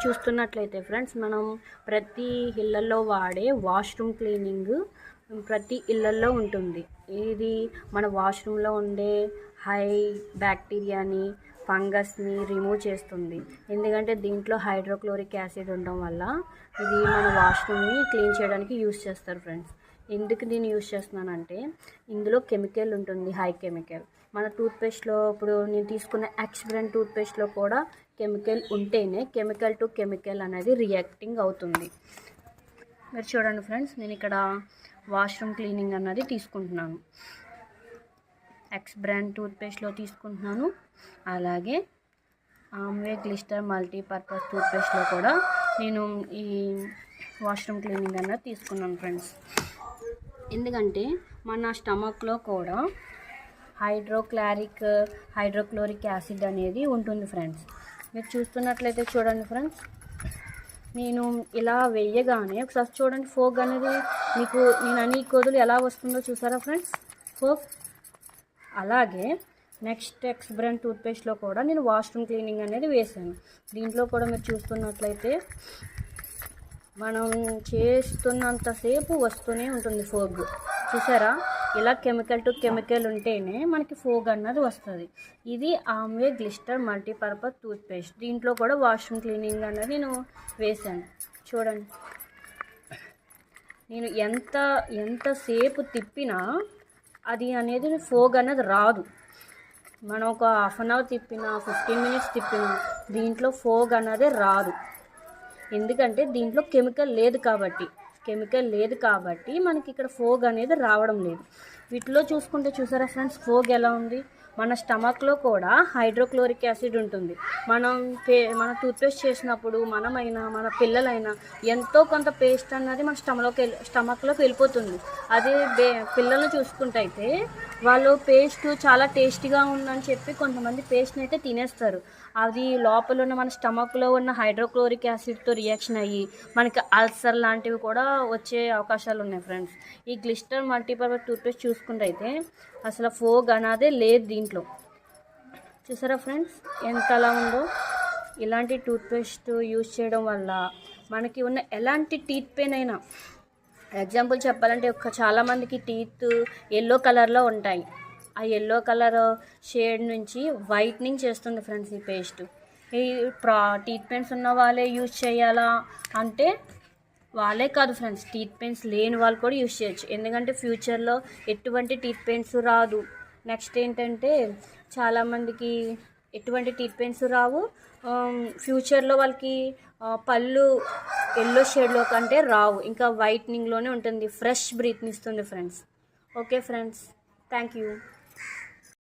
చూస్తున్నట్లయితే ఫ్రెండ్స్, మనం ప్రతి ఇళ్ళల్లో వాడే వాష్రూమ్ క్లీనింగ్ ప్రతి ఇళ్ళల్లో ఉంటుంది. ఇది మన వాష్రూమ్లో ఉండే హై బ్యాక్టీరియాని, ఫంగస్ని రిమూవ్ చేస్తుంది. ఎందుకంటే దీంట్లో హైడ్రోక్లోరిక్ యాసిడ్ ఉండడం వల్ల ఇది మన వాష్రూమ్ని క్లీన్ చేయడానికి యూస్ చేస్తారు ఫ్రెండ్స్. ఎందుకు దీన్ని యూస్ చేస్తున్నానంటే, ఇందులో కెమికల్ ఉంటుంది, హై కెమికల్. మన టూత్పేస్ట్లో ఇప్పుడు నేను తీసుకున్న ఎక్స్బ్రాండ్ టూత్పేస్ట్లో కూడా కెమికల్ ఉంటేనే కెమికల్ టు కెమికల్ అనేది రియాక్టింగ్ అవుతుంది. మీరు చూడండి ఫ్రెండ్స్, నేను ఇక్కడ వాష్రూమ్ క్లీనింగ్ అన్నది తీసుకుంటున్నాను. ఎక్స్బ్రాండ్ టూత్పేస్ట్లో తీసుకుంటున్నాను. అలాగే ఆమ్వే గ్లిస్టర్ మల్టీపర్పస్ టూత్పేస్ట్లో కూడా నేను ఈ వాష్రూమ్ క్లీనింగ్ అన్నది తీసుకున్నాను ఫ్రెండ్స్. ఎందుకంటే మన స్టమక్లో కూడా హైడ్రోక్లోరిక్ యాసిడ్ అనేది ఉంటుంది ఫ్రెండ్స్. మీరు చూస్తున్నట్లయితే చూడండి ఫ్రెండ్స్, నేను ఇలా వేయగానే ఒకసారి చూడండి, ఫోగ్ అనేది మీకు నేను అన్ని కొదులు ఎలా వస్తుందో చూసారా ఫ్రెండ్స్, ఫోగ్. అలాగే నెక్స్ట్ ఎక్స్బ్రాండ్ టూత్పేస్ట్లో కూడా నేను వాష్రూమ్ క్లీనింగ్ అనేది వేసాను. దీంట్లో కూడా మీరు చూస్తున్నట్లయితే మనం చేస్తున్నంతసేపు వస్తూనే ఉంటుంది ఫోగ్. చూసారా, ఇలా కెమికల్ టు కెమికల్ ఉంటేనే మనకి ఫోగ్ అన్నది వస్తుంది. ఇది ఆమ్వే గ్లిస్టర్ మల్టీపర్పస్ టూత్పేస్ట్. దీంట్లో కూడా వాష్రూమ్ క్లీనింగ్ అన్నది నేను వేసాను. చూడండి, నేను ఎంతసేపు తిప్పినా అది అనేది ఫోగ్ అన్నది రాదు. మనం ఒక హాఫ్ అన్ అవర్ తిప్పినా, 15 మినిట్స్ తిప్పినా దీంట్లో ఫోగ్ అన్నది రాదు. ఎందుకంటే దీంట్లో కెమికల్ లేదు కాబట్టి మనకి ఇక్కడ ఫోగ్ అనేది రావడం లేదు. వీటిలో చూసుకుంటే చూసారా ఫ్రెండ్స్, ఫోగ్ ఎలా ఉంది. మన స్టమక్లో కూడా హైడ్రోక్లోరిక్ యాసిడ్ ఉంటుంది. మన టూత్పేస్ట్ చేసినప్పుడు మనమైనా మన పిల్లలైనా ఎంతో కొంత పేస్ట్ అన్నది మన స్టమక్లోకి వెళ్ళిపోతుంది. అదే పిల్లల్ని చూసుకుంటే అయితే వాళ్ళు పేస్ట్ చాలా టేస్టీగా ఉందని చెప్పి కొంతమంది పేస్ట్ని అయితే తినేస్తారు. అది లోపల ఉన్న మన స్టమక్లో ఉన్న హైడ్రోక్లోరిక్ యాసిడ్తో రియాక్షన్ అయ్యి మనకి అల్సర్ లాంటివి కూడా వచ్చే అవకాశాలు ఉన్నాయి ఫ్రెండ్స్. ఈ గ్లిస్టర్ మల్టీపర్పస్ టూత్పేస్ట్ చూసుకుంటే అయితే అసలు ఫోగ్ అనేదే లేదు దీంట్లో. చూసారా ఫ్రెండ్స్, ఎంతలా ఉందో. ఇలాంటి టూత్పేస్ట్ యూజ్ చేయడం వల్ల మనకి ఉన్న ఎలాంటి టీత్ పెయిన్ అయినా, ఎగ్జాంపుల్ చెప్పాలంటే చాలామందికి టీత్ ఎల్లో కలర్లో ఉంటాయి. ఆ ఎల్లో కలర్ షేడ్ నుంచి వైట్నింగ్ చేస్తుంది ఫ్రెండ్స్ ఈ పేస్ట్. ఈ టీత్ పెయిన్స్ ఉన్న వాళ్ళే యూజ్ చేయాలా అంటే వాళ్ళే కాదు ఫ్రెండ్స్, టీత్ పెయిన్స్ లేని వాళ్ళు కూడా యూజ్ చేయొచ్చు. ఎందుకంటే ఫ్యూచర్లో ఎటువంటి టీత్ పెయిన్స్ రాదు. నెక్స్ట్ ఏంటంటే చాలామందికి ఎటువంటి టీత్ పెయిన్స్ రావు. ఫ్యూచర్లో వాళ్ళకి పళ్ళు ఎల్లో షేడ్లో కంటే రావు. ఇంకా వైట్నింగ్లోనే ఉంటుంది. ఫ్రెష్ బ్రీత్ని ఇస్తుంది friends. Okay friends, thank you.